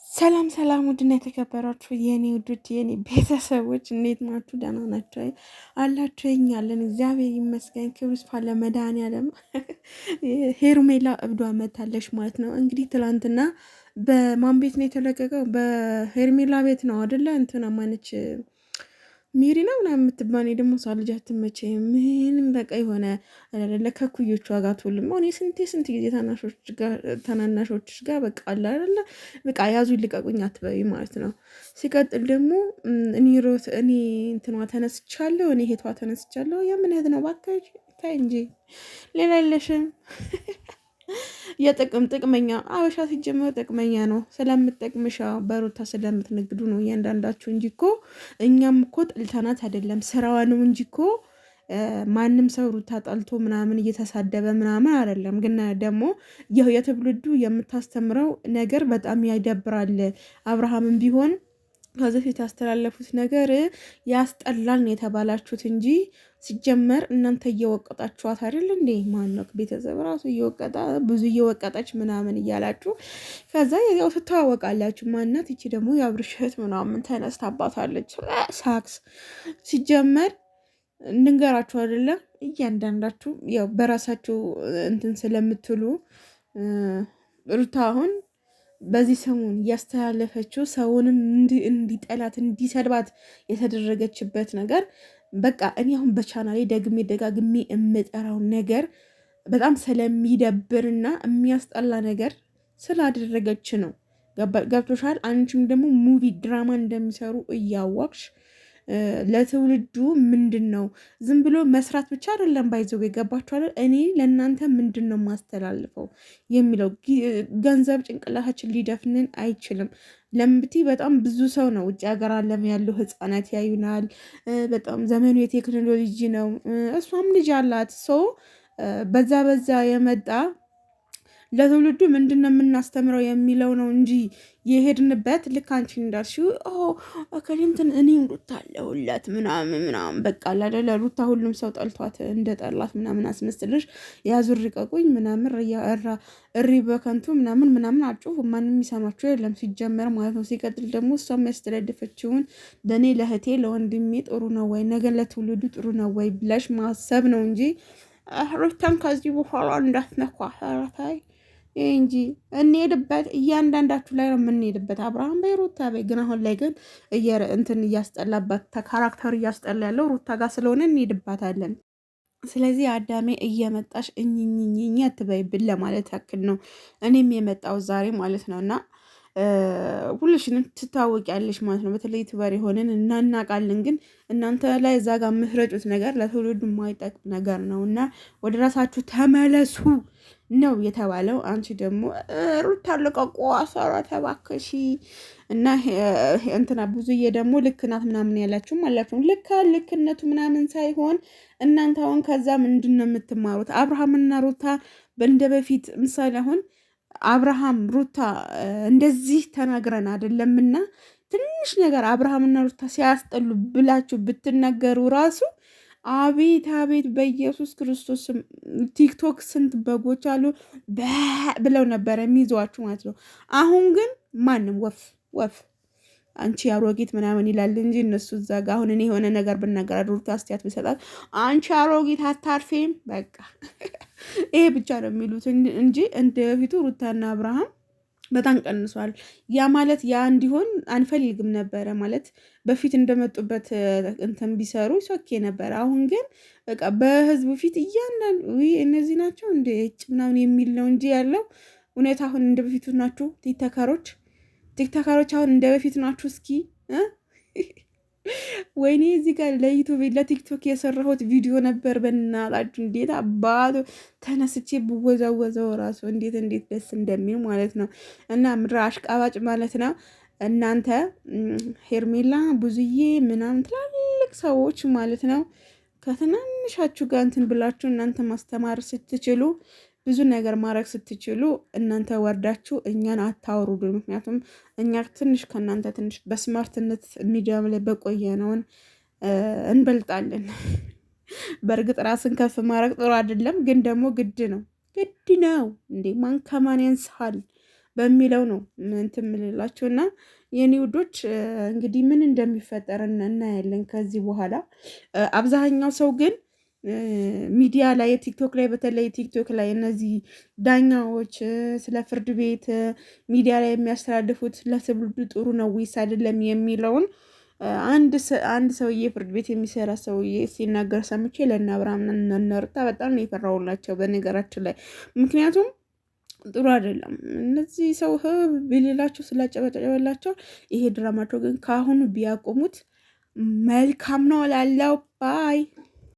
ሰላም ሰላም፣ ውድና የተከበራችሁ የኔ ውዶች የኔ ቤተሰቦች እንዴት ናችሁ? ደህና ናችሁ አላችሁ? ያለን እግዚአብሔር ይመስገን። ክብር ይስፋ ለመድኃኒዓለም። ሄርሜላ እብዷ መታለች ማለት ነው። እንግዲህ ትላንትና በማን ቤት ነው የተለቀቀው? በሄርሜላ ቤት ነው አይደለ? እንትና ማነች ሚሪ ነው ምናምን የምትባል ደግሞ ሳ ልጅ አትመቸኝ። ምንም በቃ የሆነ ለከኩዮቹ ዋጋ ትውልም ሆነ ስንት ጊዜ ታናናሾችሽ ጋር በቃ አለ አይደለ በቃ ያዙ ልቀቁኝ አትበይ ማለት ነው። ሲቀጥል ደግሞ እኔ እንትኗ ተነስቻለሁ፣ እኔ ሄቷ ተነስቻለሁ። የምን እህት ነው ባካች? ታይ እንጂ ሌላ የለሽም። ጥቅመኛ አበሻ ሲጀመር ጥቅመኛ ነው። ስለምትጠቅምሻ በሩታ ስለምትነግዱ ነው እያንዳንዳችሁ እንጂ እኮ እኛም እኮ ጥልተናት አይደለም፣ ስራዋ ነው እንጂ እኮ ማንም ሰው ሩታ ጠልቶ ምናምን እየተሳደበ ምናምን አይደለም። ግን ደግሞ የትውልዱ የምታስተምረው ነገር በጣም ያይደብራል። አብርሃምን ቢሆን ከዚህ ፊት ያስተላለፉት ነገር ያስጠላል ነው የተባላችሁት እንጂ ሲጀመር እናንተ እየወቀጣችኋት አይደል እንዴ? ማነው ቤተሰብ ራሱ እየወቀጣ ብዙ እየወቀጠች ምናምን እያላችሁ ከዛ ያው ትተዋወቃላችሁ። ማናት ይቺ ደግሞ የአብርሸት ምናምን ተነስታባታለች። ሳክስ ሲጀመር እንንገራችሁ አይደለም እያንዳንዳችሁ ያው በራሳችሁ እንትን ስለምትሉ ሩታ አሁን በዚህ ሰሞን እያስተላለፈችው ሰውንም እንዲጠላት እንዲሰድባት የተደረገችበት ነገር በቃ እኔ አሁን በቻናሌ ደግሜ ደጋግሜ የምጠራው ነገር በጣም ስለሚደብርና የሚያስጠላ ነገር ስላደረገች ነው። ገብቶሻል? አንቺም ደግሞ ሙቪ ድራማ እንደሚሰሩ እያወቅሽ ለትውልዱ ምንድን ነው ዝም ብሎ መስራት ብቻ አይደለም ባይዘው የገባችኋል። እኔ ለእናንተ ምንድን ነው ማስተላልፈው የሚለው ገንዘብ ጭንቅላታችን ሊደፍንን አይችልም። ለምብቲ በጣም ብዙ ሰው ነው ውጭ ሀገር አለም ያለው ህፃናት ያዩናል። በጣም ዘመኑ የቴክኖሎጂ ነው። እሷም ልጅ አላት። ሰው በዛ የመጣ ለትውልዱ ምንድን ነው የምናስተምረው የሚለው ነው እንጂ የሄድንበት ልክ አንቺ እንዳልሽው ከሊንትን እኔም ሩታ አለሁላት ምናምን በቃ ለሩታ ሁሉም ሰው ጠልቷት እንደጠላት ምናምን አስመስልሽ ያዙር ርቀቁኝ ምናምን እሪ በከንቱ ምናምን አጩፍ ማንም የሚሰማቸው የለም ሲጀመር ማለት ነው። ሲቀጥል ደግሞ እሷ የሚያስተላልፈችውን ለእኔ ለእህቴ ለወንድሜ ጥሩ ነው ወይ ነገ ለትውልዱ ጥሩ ነው ወይ ብለሽ ማሰብ ነው እንጂ ሩታን ከዚህ በኋላ እንዳትነኳ ታይ እንጂ እንሄድበት እያንዳንዳችሁ ላይ ነው የምንሄድበት። አብርሃም በይ ሩታ በይ። ግን አሁን ላይ ግን እንትን እያስጠላባት ካራክተር እያስጠላ ያለው ሩታ ጋር ስለሆነ እንሄድባታለን። ስለዚህ አዳሜ እየመጣሽ እኝኝኝኝ አትበይብን ለማለት ያክል ነው እኔም የመጣው ዛሬ ማለት ነው። እና ሁልሽንም ትታወቂያለሽ ማለት ነው። በተለይ ትበር የሆንን እናናቃለን። ግን እናንተ ላይ እዛ ጋር የምትረጩት ነገር ለትውልዱ የማይጠቅም ነገር ነው እና ወደ ራሳችሁ ተመለሱ ነው የተባለው። አንቺ ደግሞ ሩታ ልቀቁ አሰራ ተባከሺ እና እንትና ብዙዬ ደግሞ ልክ ናት ምናምን ያላችሁም አላችሁ። ልክነቱ ምናምን ሳይሆን እናንተ አሁን ከዛ ምንድን ነው የምትማሩት? አብርሃምና ሩታ እንደ በፊት ምሳሌ አሁን አብርሃም ሩታ እንደዚህ ተናግረን አይደለምና ትንሽ ነገር አብርሃምና ሩታ ሲያስጠሉ ብላችሁ ብትነገሩ ራሱ አቤት በኢየሱስ ክርስቶስ ቲክቶክ ስንት በጎች አሉ ብለው ነበረ የሚይዟችሁ ማለት ነው። አሁን ግን ማንም ወፍ አንቺ አሮጊት ምናምን ይላል እንጂ እነሱ እዛ ጋ አሁን እኔ የሆነ ነገር ብናገር ሩታ አስተያየት ብሰጣት አንቺ አሮጊት አታርፌም በቃ ይሄ ብቻ ነው የሚሉት እንጂ እንደ በፊቱ ሩታና አብርሃም በጣም ቀንሷል። ያ ማለት ያ እንዲሆን አንፈልግም ነበረ ማለት በፊት እንደመጡበት እንትን ቢሰሩ ሶኬ ነበረ። አሁን ግን በቃ በህዝቡ ፊት እያንዳንዱ እነዚህ ናቸው እንደ እጭ ምናምን የሚል ነው እንጂ ያለው እውነት አሁን እንደ በፊቱ ናችሁ ቲክቶከሮች አሁን እንደ በፊቱ ናችሁ? እስኪ ወይኔ እዚህ ጋር ለዩቱብ ለቲክቶክ የሰራሁት ቪዲዮ ነበር። በእናታችሁ እንዴት አባቱ ተነስቼ ብወዛወዘው ራሱ እንዴት ደስ እንደሚል ማለት ነው። እና ምድር አሽቃባጭ ማለት ነው። እናንተ ሄርሜላ ብዙዬ ምናምን ትላልቅ ሰዎች ማለት ነው ከትናንሻችሁ ጋር እንትን ብላችሁ እናንተ ማስተማር ስትችሉ ብዙ ነገር ማድረግ ስትችሉ እናንተ ወርዳችሁ እኛን አታወሩዱ። ምክንያቱም እኛ ትንሽ ከእናንተ ትንሽ በስማርትነት ሚዲያም ላይ በቆየነውን እንበልጣለን። በእርግጥ ራስን ከፍ ማድረግ ጥሩ አይደለም፣ ግን ደግሞ ግድ ነው እንዴ ማን ከማን ያንሳል? በሚለው ነው እንትን የምልላቸው እና የኔ ውዶች እንግዲህ ምን እንደሚፈጠር እናያለን ከዚህ በኋላ። አብዛኛው ሰው ግን ሚዲያ ላይ ቲክቶክ ላይ በተለይ ቲክቶክ ላይ እነዚህ ዳኛዎች ስለ ፍርድ ቤት ሚዲያ ላይ የሚያስተላልፉት ለትውልዱ ጥሩ ነው ወይስ አይደለም የሚለውን አንድ ሰውዬ ፍርድ ቤት የሚሰራ ሰውዬ ሲናገር ሰምቼ ለእነ አብርሃም እነ ሩታ በጣም ነው የፈራሁላቸው በነገራችን ላይ። ምክንያቱም ጥሩ አይደለም እነዚህ ሰው ቢልላቸው ስላጨበጨበላቸው፣ ይሄ ድራማቸው ግን ከአሁኑ ቢያቆሙት መልካም ነው ላለው ባይ